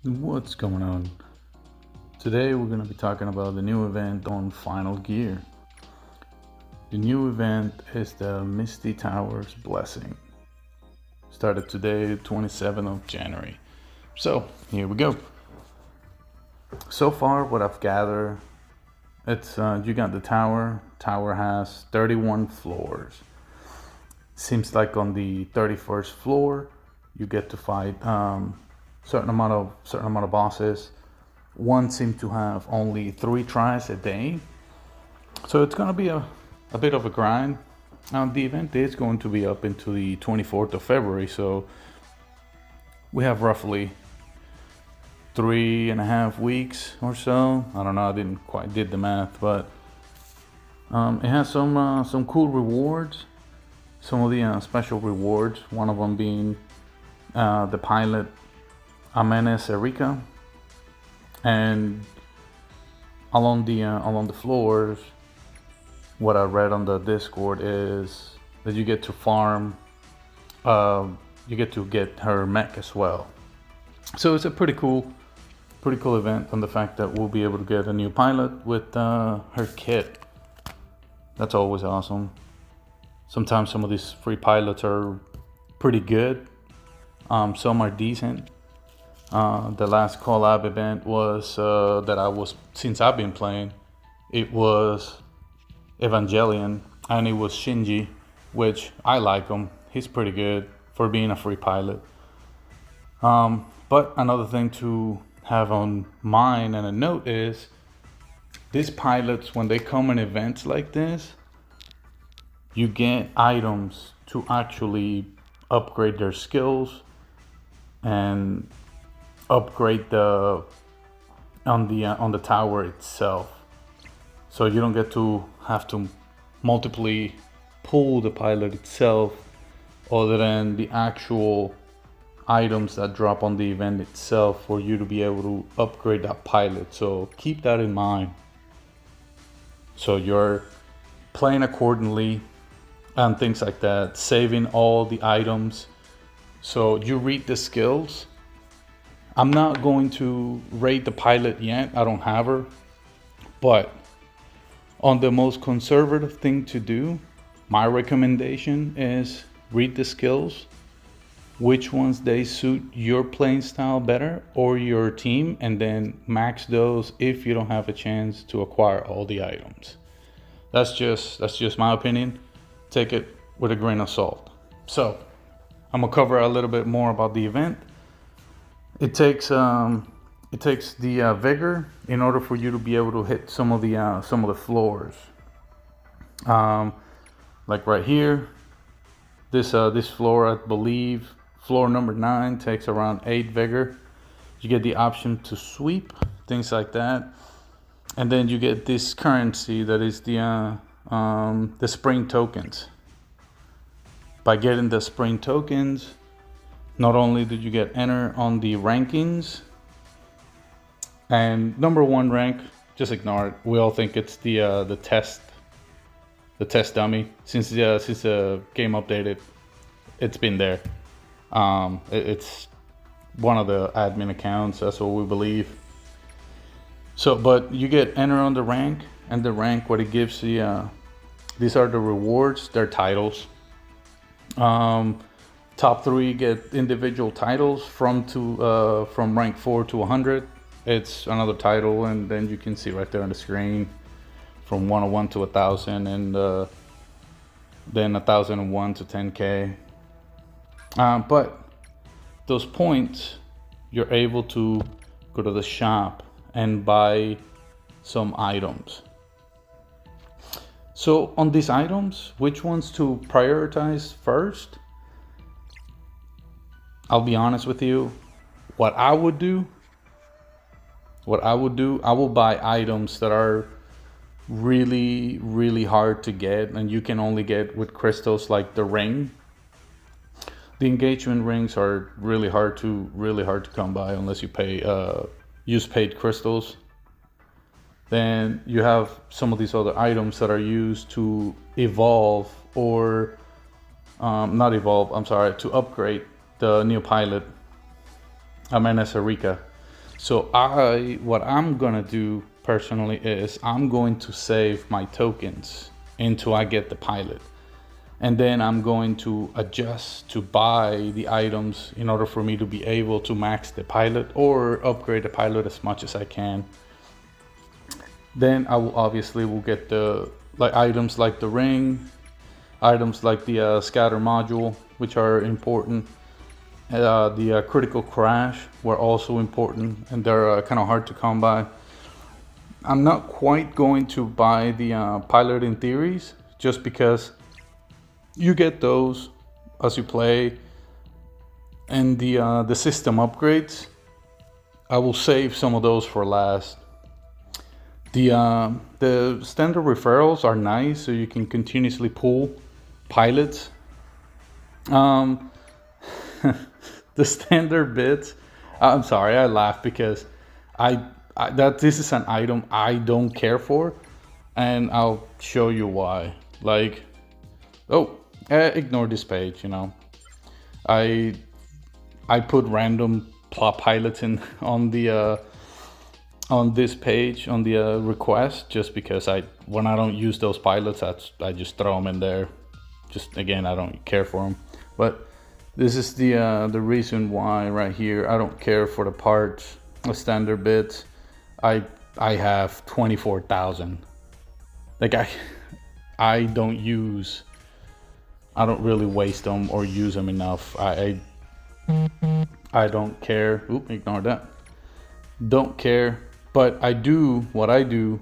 What's going on? Today we're going to be talking about the new event on Final Gear. The new event is the Misty Towers Blessing. Started today, 27th of January. So, here we go. So far, what I've gathered, it's you got the tower. Tower has 31 floors. Seems like on the 31st floor, you get to fight certain amount of bosses. One seems to have only 3 tries a day, so it's gonna be a bit of a grind. The event is going to be up into the 24th of February, so we have roughly 3.5 weeks or so. I don't know. I didn't quite did the math, but it has some cool rewards. Some of the special rewards. One of them being the pilot Amenes Erika, and along the floors, what I read on the Discord is that you get to farm. You get to get her mech as well. So it's a pretty cool event on the fact that we'll be able to get a new pilot with her kit. That's always awesome. Sometimes some of these free pilots are pretty good. Some are decent. The last collab event was since I've been playing, it was Evangelion, and it was Shinji, which I like him. He's pretty good for being a free pilot. But another thing to have on mind and a note is these pilots, when they come in events like this, you get items to actually upgrade their skills and upgrade on the tower itself. So you don't get to have to multiply pull the pilot itself, other than the actual items that drop on the event itself for you to be able to upgrade that pilot. So keep that in mind. So you're playing accordingly and things like that, saving all the items. So you read the skills. I'm not going to rate the pilot yet. I don't have her. But on the most conservative thing to do, my recommendation is read the skills, which ones they suit your playing style better or your team, and then max those if you don't have a chance to acquire all the items. That's just my opinion. Take it with a grain of salt. So I'm gonna cover a little bit more about the event. It takes the vigor in order for you to be able to hit some of the floors. Like right here, this floor, I believe, floor number 9 takes around 8 vigor. You get the option to sweep, things like that, and then you get this currency that is the spring tokens. By getting the spring tokens, not only did you get enter on the rankings, and number 1 rank, just ignore it. We all think it's the test dummy. Since the game updated, it's been there. It's one of the admin accounts. That's what we believe. So, but you get enter on the rank, and the rank, what it gives you, these are the rewards. They're titles. Top 3 get individual titles from rank 4 to 100. It's another title, and then you can see right there on the screen from 101 to 1,000, and then 1,001 to 10K. But those points, you're able to go to the shop and buy some items. So on these items, which ones to prioritize first? I'll be honest with you. What I would do, I will buy items that are really, really hard to get, and you can only get with crystals, like the ring. The engagement rings are really hard to come by unless you use paid crystals. Then you have some of these other items that are used to evolve or not evolve. I'm sorry, to upgrade the new pilot Amenes Erika. So what I'm gonna do personally is I'm going to save my tokens until I get the pilot. And then I'm going to adjust to buy the items in order for me to be able to max the pilot or upgrade the pilot as much as I can. Then I will will get the items like the ring, items like the scatter module, which are important. The critical crash were also important, and they're kind of hard to come by. I'm not quite going to buy the pilot in theories, just because you get those as you play, and the system upgrades, I will save some of those for last. The standard referrals are nice, so you can continuously pull pilots. The standard bits, I'm sorry, I laugh because that this is an item I don't care for, and I'll show you why. Like, ignore this page. I put random plot pilots in on the on this page on the request, just because when I don't use those pilots, I just throw them in there. Just again, I don't care for them. But this is the reason why right here I don't care for the parts, the standard bits. I have 24,000. Like I don't really waste them or use them enough. I don't care. Oop, ignore that. Don't care. But I do what I do.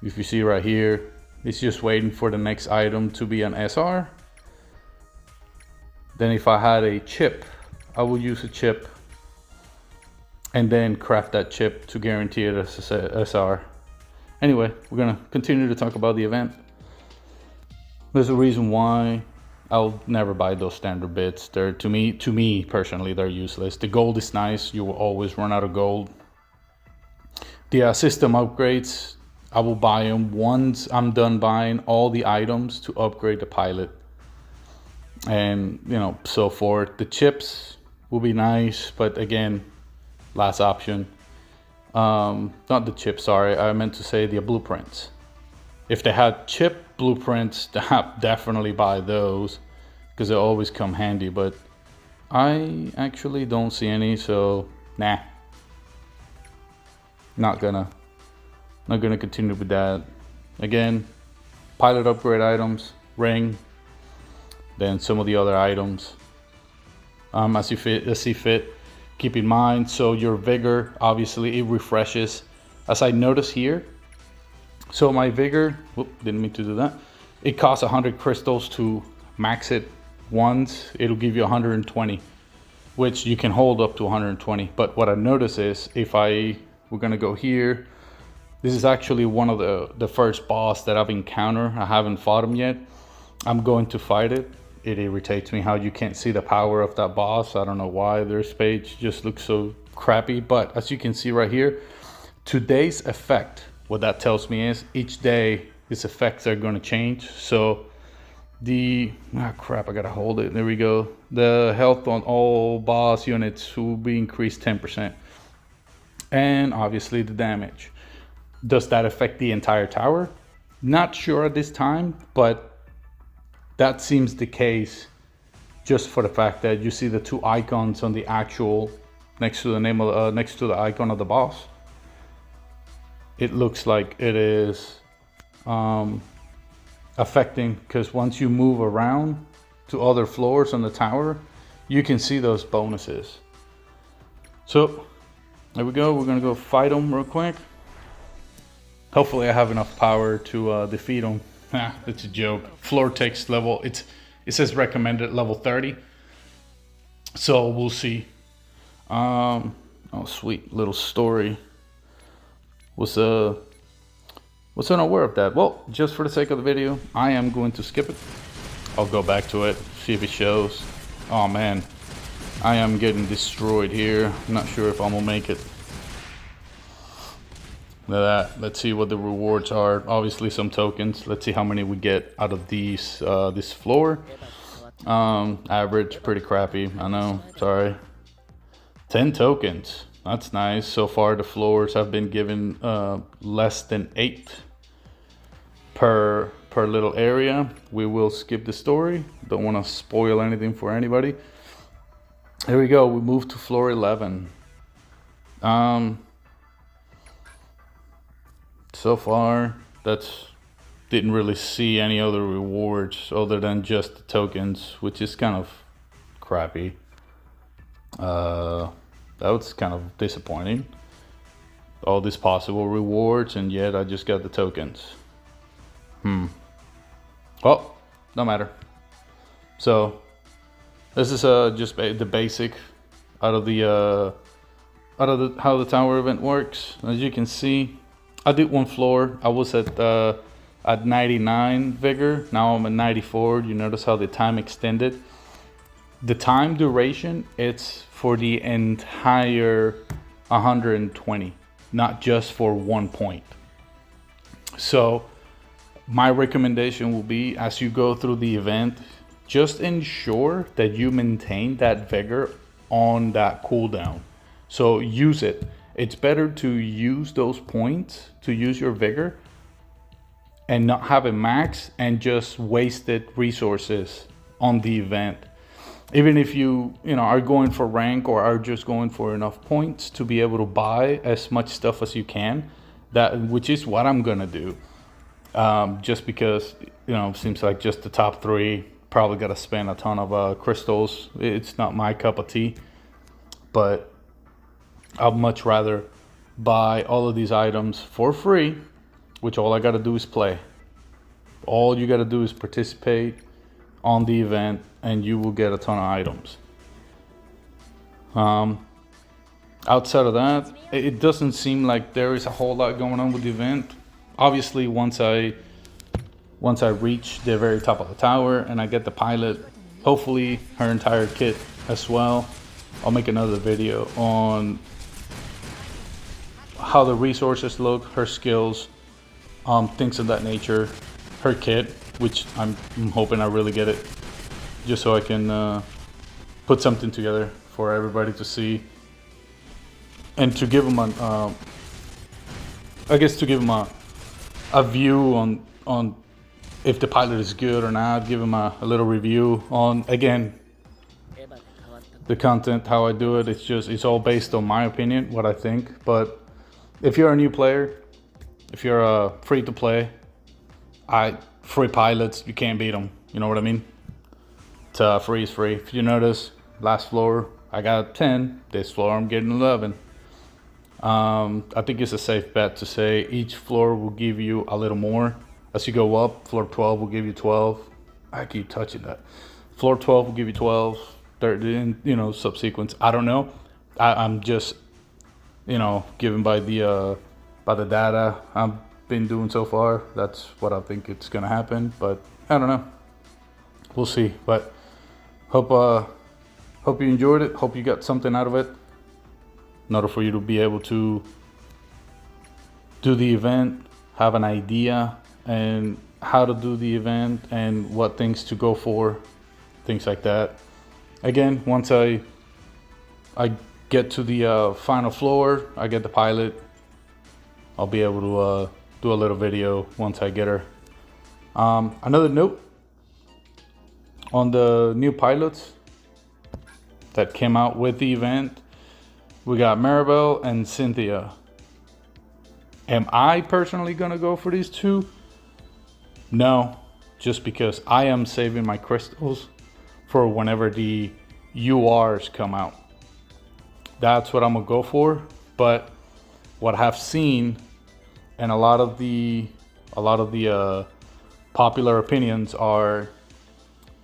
If you see right here, it's just waiting for the next item to be an SR. Then if I had a chip, I will use a chip and then craft that chip to guarantee it as a SR. Anyway, we're gonna continue to talk about the event. There's a reason why I'll never buy those standard bits. They're to me personally, they're useless. The gold is nice. You will always run out of gold. The system upgrades, I will buy them once I'm done buying all the items to upgrade the pilot, and so forth. The chips will be nice, but again, last option. Not the chips, sorry, I meant to say the blueprints. If they had chip blueprints, definitely buy those, because they always come handy, but I actually don't see any, so nah. Not gonna continue with that. Again, pilot upgrade items, ring, then some of the other items as you see fit. Keep in mind, so your vigor, obviously it refreshes, as I notice here. So my vigor, didn't mean to do that. It costs 100 crystals to max it once. It'll give you 120, which you can hold up to 120. But what I notice is, we're gonna go here. This is actually one of the first boss that I've encountered. I haven't fought him yet. I'm going to fight it. It irritates me how you can't see the power of that boss. I don't know why this page just looks so crappy, but as you can see right here, today's effect, what that tells me is each day its effects are going to change. So crap, I gotta hold it. There we go. The health on all boss units will be increased 10%. And obviously the damage. Does that affect the entire tower? Not sure at this time, but that seems the case, just for the fact that you see the two icons on the actual next to the name of next to the icon of the boss. It looks like it is affecting, because once you move around to other floors on the tower, you can see those bonuses. So there we go. We're gonna go fight them real quick. Hopefully I have enough power to defeat them. It's a joke. Floor text level, it says recommended level 30. So we'll see. Oh, sweet little story. Was unaware of that. Well, just for the sake of the video, I am going to skip it. I'll go back to it, see if it shows. Oh man, I am getting destroyed here. I'm not sure if I'm gonna make it. Look at that. Let's see what the rewards are. Obviously some tokens. Let's see how many we get out of these this floor. Average, pretty crappy, I know, sorry. 10 tokens. That's nice. So far, the floors have been given less than 8 per little area. We will skip the story. Don't want to spoil anything for anybody. Here we go. We move to floor 11. So far, didn't really see any other rewards other than just the tokens, which is kind of crappy. That was kind of disappointing. All these possible rewards, and yet I just got the tokens. Well, no matter. So this is just the basic out of the how the tower event works. As you can see, I did one floor. I was at 99 vigor. Now I'm at 94. You notice how the time extended. The time duration, it's for the entire 120, not just for 1 point. So my recommendation will be, as you go through the event, just ensure that you maintain that vigor on that cooldown. So use it. It's better to use those points, to use your vigor, and not have it max and just wasted resources on the event. Even if you are going for rank or are just going for enough points to be able to buy as much stuff as you can, which is what I'm gonna do. Just because it seems like just the top 3 probably got to spend a ton of crystals. It's not my cup of tea, but I'd much rather buy all of these items for free, which all I got to do is play. All you got to do is participate on the event and you will get a ton of items. Outside of that, it doesn't seem like there is a whole lot going on with the event. Obviously, once I reach the very top of the tower and I get the pilot, hopefully her entire kit as well, I'll make another video on how the resources look, her skills, things of that nature, her kit, which I'm hoping I really get it, just so I can put something together for everybody to see, and to give them a view on if the pilot is good or not. Give them a little review on, again, the content, how I do it. It's all based on my opinion, what I think. But if you're a new player, if you're free to play, free pilots, you can't beat them. You know what I mean? It's free is free. If you notice, last floor I got 10. This floor I'm getting 11. I think it's a safe bet to say each floor will give you a little more. As you go up, floor 12 will give you 12. I keep touching that. Floor 12 will give you 12. 13, subsequent. I don't know. I'm just, given by the data I've been doing so far. That's what I think it's gonna happen. But I don't know. We'll see. But hope you enjoyed it. Hope you got something out of it. In order for you to be able to do the event, have an idea and how to do the event and what things to go for, things like that. Again, once I get to the final floor, I get the pilot, I'll be able to do a little video once I get her. Another note on the new pilots that came out with the event. We got Maribel and Cynthia. Am I personally gonna go for these 2? No, just because I am saving my crystals for whenever the URs come out. That's what I'm gonna go for. But what I have seen, and a lot of the popular opinions are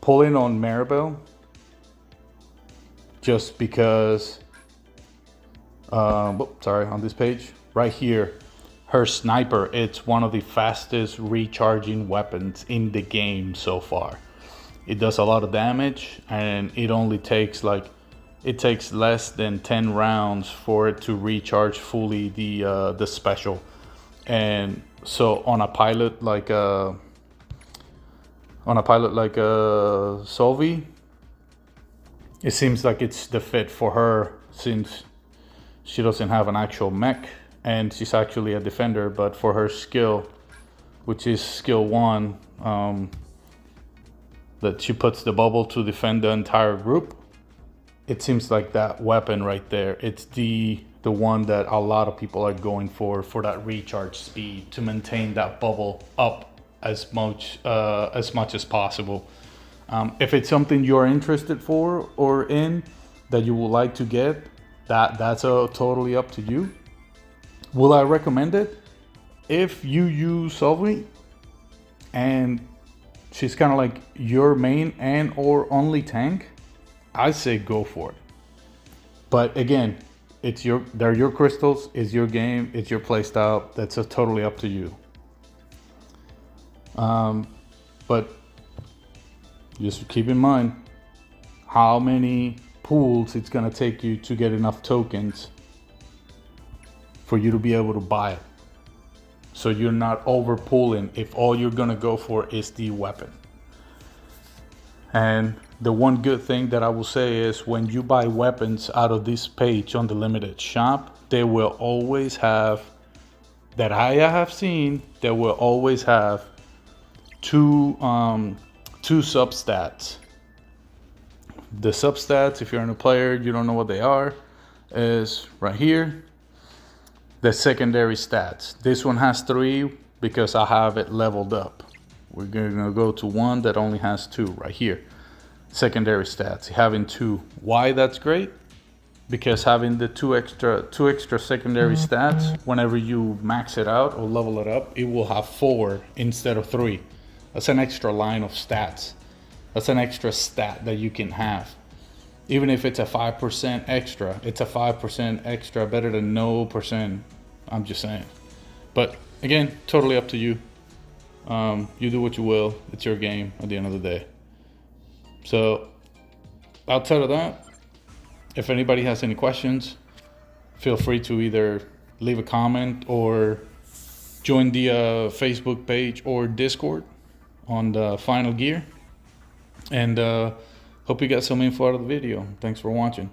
pulling on Maribel, just because. On this page right here, her sniper, it's one of the fastest recharging weapons in the game so far. It does a lot of damage, and it only takes less than 10 rounds for it to recharge fully the special. And so on a pilot like Solvi, it seems like it's the fit for her, since she doesn't have an actual mech, and she's actually a defender, but for her skill, which is skill 1, that she puts the bubble to defend the entire group, it seems like that weapon right there, it's the one that a lot of people are going for that recharge speed, to maintain that bubble up as much as possible. If it's something you're interested for or in that you would like to get, that's totally up to you. Will I recommend it? If you use Solvi and she's kind of like your main and or only tank, I say go for it. But again, they're your crystals, it's your game, it's your playstyle. That's totally up to you. But just keep in mind how many pools it's gonna take you to get enough tokens for you to be able to buy it. So you're not over pooling if all you're gonna go for is the weapon. And the one good thing that I will say is when you buy weapons out of this page on the limited shop, they will always have, that I have seen, they will always have two substats. The substats, if you're a new player, you don't know what they are, is right here. The secondary stats. This one has 3 because I have it leveled up. We're gonna go to one that only has 2 right here. Secondary stats, having 2. Why that's great? Because having the two extra secondary stats, whenever you max it out or level it up, it will have 4 instead of 3. That's an extra line of stats. That's an extra stat that you can have. Even if it's a 5% extra, it's a 5% extra, better than no percent. I'm just saying. But again, totally up to you. You do what you will. It's your game at the end of the day. So outside of that, if anybody has any questions, feel free to either leave a comment or join the Facebook page or Discord on the Final Gear. And hope you got some info out of the video. Thanks for watching.